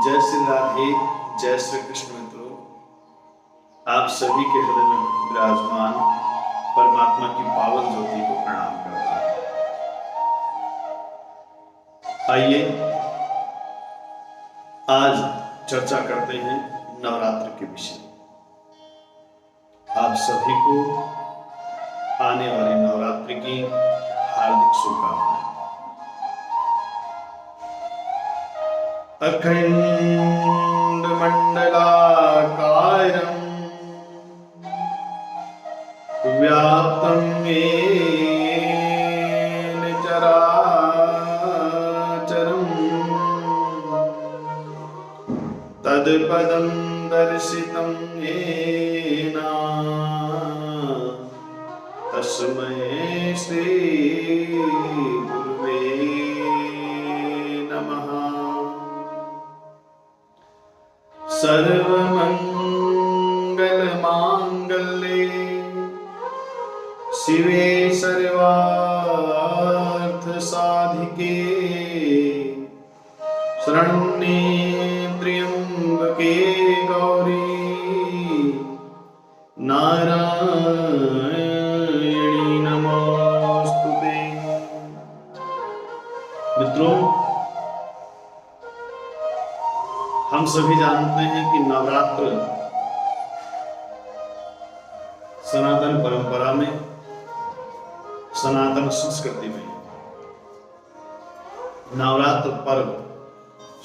जय श्री राधे, जय श्री कृष्ण। मित्रों, आप सभी के हृदय में विराजमान परमात्मा की पावन ज्योति को प्रणाम करता हूं। आइए आज चर्चा करते हैं नवरात्र के विषय। आप सभी को आने वाली नवरात्रि की हार्दिक शुभकामनाएं। अखंड मंडलाकारं व्याप्तं येन चराचरं तत्पदं दर्शितं येन तस्मै श्री गुरुवे नमः। सर्वमंगलमांगल्ये शिवे सर्वार्थसाधिके शरण्ये त्र्यंबके गौरी नारायणी नमोस्तुते। मित्रों, हम सभी जानते हैं कि नवरात्र सनातन परंपरा में, सनातन संस्कृति में नवरात्र पर्व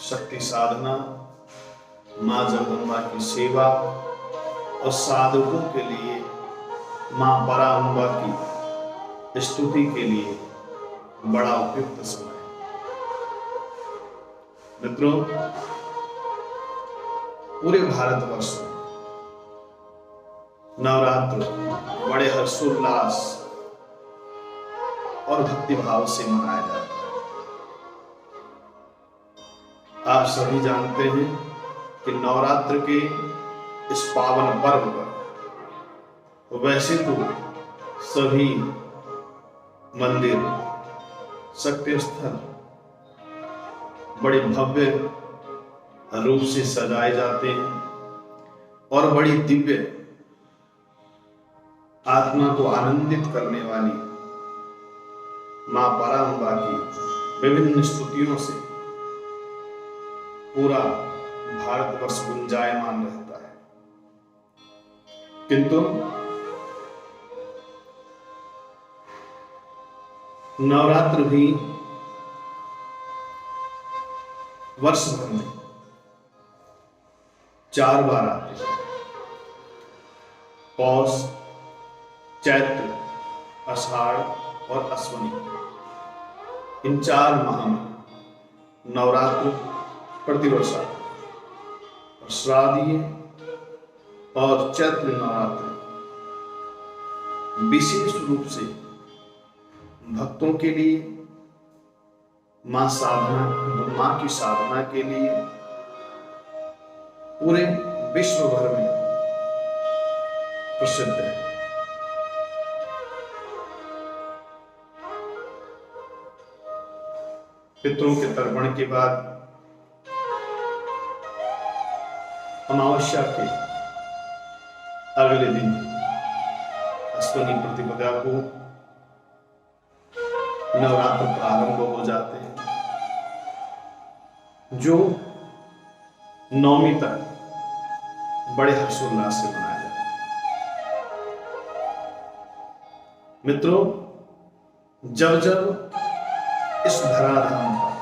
शक्ति साधना, मां जगदम्बा की सेवा और साधकों के लिए मां पराम्बा की स्तुति के लिए बड़ा उपयुक्त समय है। मित्रों, पूरे भारतवर्ष में नवरात्र बड़े हर्षोल्लास और भक्तिभाव से मनाया जाता है। आप सभी जानते हैं कि नवरात्र के इस पावन पर्व पर वैसे तो सभी मंदिर, शक्ति स्थल बड़े भव्य रूप से सजाए जाते हैं और बड़ी दिव्य आत्मा को आनंदित करने वाली मां पराम्बा की विभिन्न स्तुतियों से पूरा भारतवर्ष गुंजायमान रहता है। किंतु नवरात्र भी वर्ष भर में 4 बार आते हैं। पौष, चैत्र, आषाढ़ और अश्विनी, इन 4 माह में नवरात्र प्रतिवर्ष आते हैं। और श्राद्धीय और चैत्र नवरात्र विशेष रूप से भक्तों के लिए, मां की साधना के लिए पूरे विश्व भर में प्रसिद्ध है। पितरों के तर्पण के बाद अमावस्या के अगले दिन अश्विनी प्रतिपदा को नवरात्र प्रारंभ हो जाते हैं, जो नवमी तक बड़े हर्षोल्लास से मनाया जाता है। मित्रों, जब जब इस धराधाम पर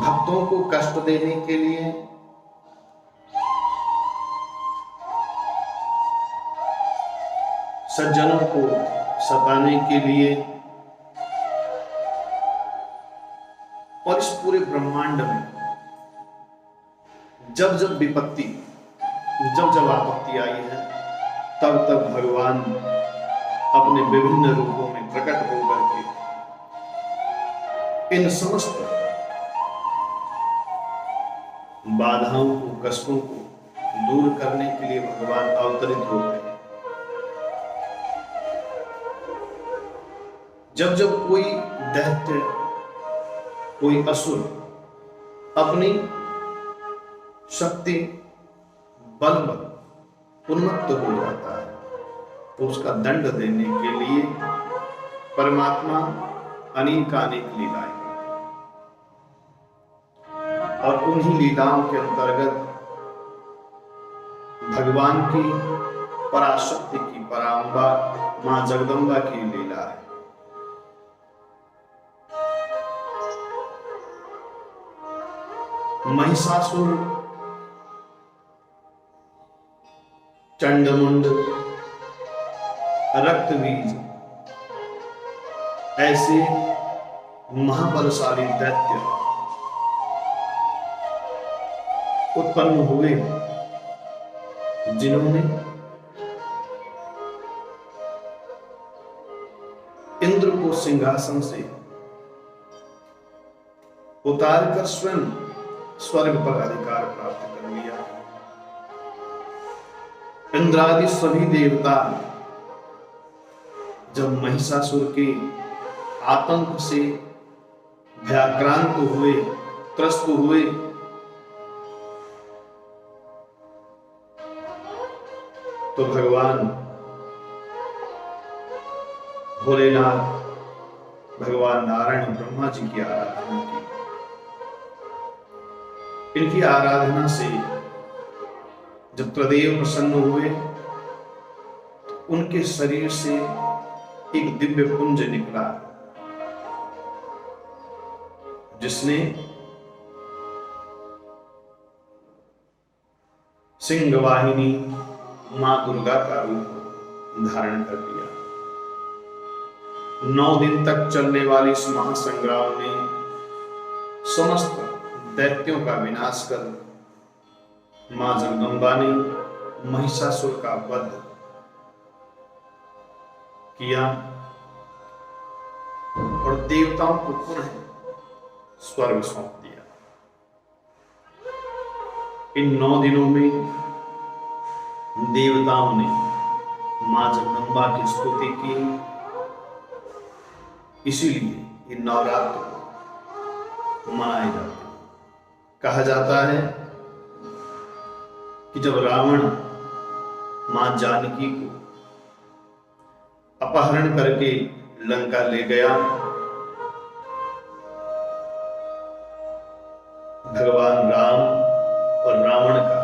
भक्तों को कष्ट देने के लिए, सज्जनों को सताने के लिए और इस पूरे ब्रह्मांड में जब जब विपत्ति, जब जब आपत्ति आई है, तब तब भगवान अपने विभिन्न रूपों में प्रकट होकर के इन समस्त बाधाओं को, कष्टों को दूर करने के लिए भगवान अवतरित होते हैं। जब जब कोई दैत्य कोई असुर अपनी शक्ति बलवत उन्मत्त हो जाता है तो उसका दंड देने के लिए परमात्मा अनेकानेक लीलाएं करते हैं। और उन्हीं लीलाओं के अंतर्गत भगवान की पराशक्ति की पराम्बा मां जगदम्बा की लीला है। महिषासुर, चंडमुंड, रक्तबीज ऐसे महाबलशाली दैत्य उत्पन्न हुए जिन्होंने इंद्र को सिंहासन से उतारकर स्वयं स्वर्ग पर अधिकार प्राप्त कर लिया। इंद्रादि सभी देवता जब महिषासुर के आतंक से भयाक्रांत हुए, त्रस्त हुए, तो भगवान भोलेनाथ, भगवान नारायण ब्रह्मा जी की आराधना की। इनकी आराधना से जब त्रिदेव प्रसन्न हुए तो उनके शरीर से एक दिव्य पुंज निकला जिसने सिंहवाहिनी मां दुर्गा का रूप धारण कर लिया। 9 दिन तक चलने वाले इस महासंग्राम में समस्त दैत्यों का विनाश कर मां जगदम्बा ने महिषासुर का वध किया और देवताओं को पुनः स्वर्ग सौंप दिया। इन 9 दिनों में देवताओं ने मां जगदम्बा की स्तुति की, इसीलिए ये नवरात्र मनाए जाते हैं। कहा जाता है कि जब रावण मां जानकी को अपहरण करके लंका ले गया, भगवान राम और रावण का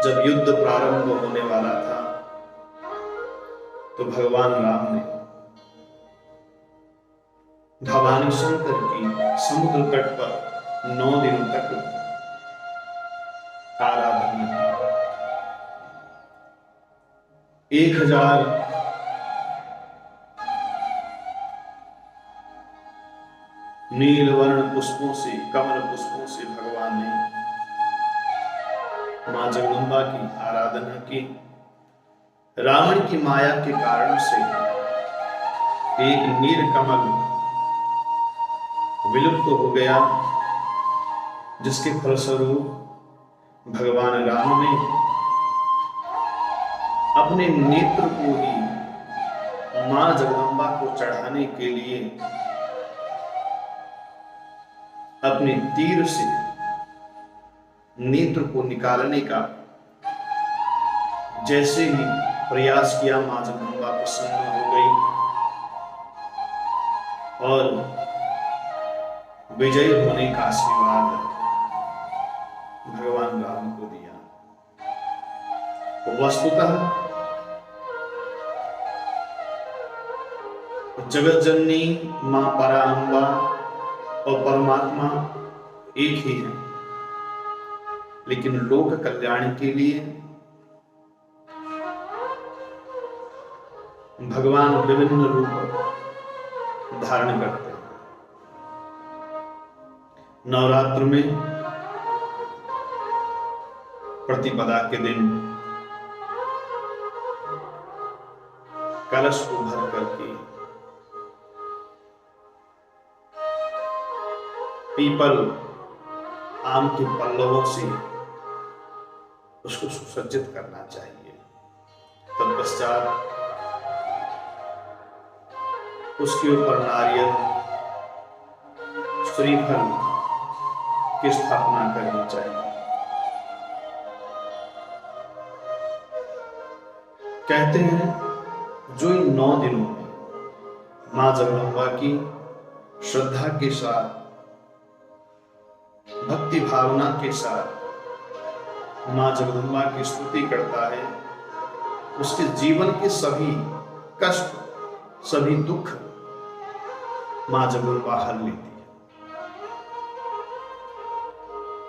जब युद्ध प्रारंभ होने वाला था तो भगवान राम ने भवानी शंकर की समुद्र तट पर 9 दिनों तक आराधना की। 1000 नीलवर्ण पुष्पों से, कमल पुष्पों से भगवान ने मां जगदम्बा की आराधना की। रावण की माया के कारण से एक नीलकमल विलुप्त हो गया, जिसके फलस्वरूप भगवान राम ने अपने नेत्र को ही मां जगदम्बा को चढ़ाने के लिए अपने तीर से नेत्र को निकालने का जैसे ही प्रयास किया, मां जगदम्बा प्रसन्न हो गई और विजय होने का आशीर्वाद भगवान राम को दिया। वस्तुतः जगत जननी मां पराम्बा और परमात्मा एक ही है, लेकिन लोक कल्याण के लिए भगवान विभिन्न रूप धारण करते हैं। नवरात्र में प्रतिपदा के दिन कलश को भर करके पीपल आम के पल्लवों से उसको सुसज्जित करना चाहिए। तत्पश्चात उसके ऊपर नारियल, श्रीफल की स्थापना करनी चाहिए। कहते हैं जो इन 9 दिनों में मां जगदम्बा की श्रद्धा के साथ, भक्ति भावना के साथ मां जगदम्बा की स्तुति करता है, उसके जीवन के सभी कष्ट, सभी दुख मां जगदम्बा हर लेती है।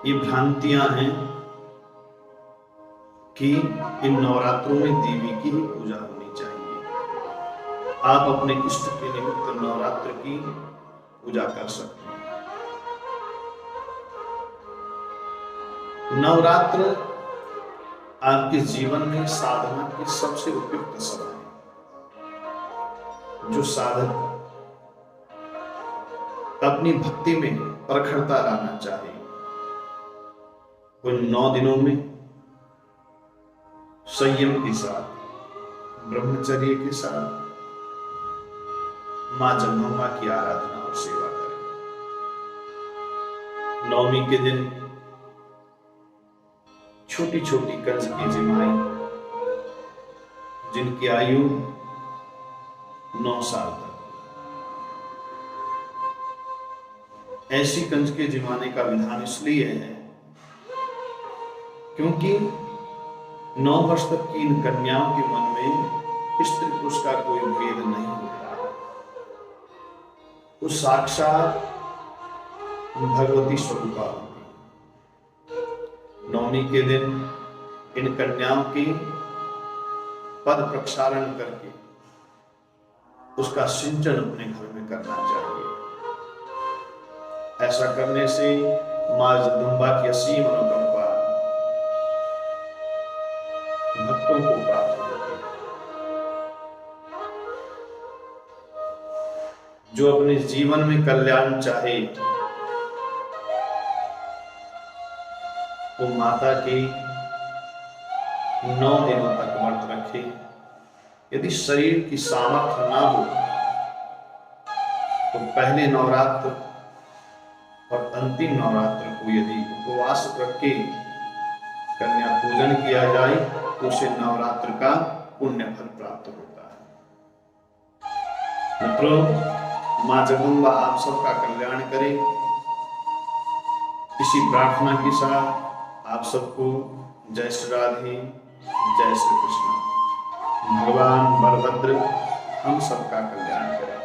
ये भ्रांतियां हैं कि इन नवरात्रों में देवी की ही पूजा होनी चाहिए। आप अपने इष्ट के निमित्त नवरात्र की पूजा कर सकते हैं। नवरात्र आपके जीवन में साधना की सबसे उपयुक्त समय है। जो साधक अपनी भक्ति में प्रखरता लाना चाहे, वो 9 दिनों में संयम के साथ, ब्रह्मचर्य के साथ मां जगदम्बा की आराधना और सेवा करें। नवमी के दिन छोटी छोटी कंस की जिमाई, जिनकी आयु 9 साल तक, ऐसी कंस के जिमाने का विधान इसलिए है क्योंकि 9 वर्ष तक की इन कन्याओं के मन में स्त्री पुरुष का कोई भेद नहीं होता। वो साक्षात भगवती स्वरूपा होती। नवमी के दिन इन कन्याओं की पद प्रक्षालन करके उसका सिंचन अपने घर में करना चाहिए। ऐसा करने से मां जगदम्बा की असीम अनुकंपा भक्तों को प्राप्त होती है। जो अपने जीवन में कल्याण चाहे, वो माता के 9 दिनों तक व्रत रखे। यदि शरीर की सामर्थ्य ना हो तो पहले नवरात्र और अंतिम नवरात्र को यदि उपवास रख के कन्या पूजन किया जाए तो उसे नवरात्र का पुण्य फल प्राप्त होता है। मित्रों, मां जगदम्बा आप सबका कल्याण करे, इसी प्रार्थना के साथ आप सबको जय श्री राधे, जय श्री कृष्ण। भगवान बलभद्र हम सबका कल्याण करें।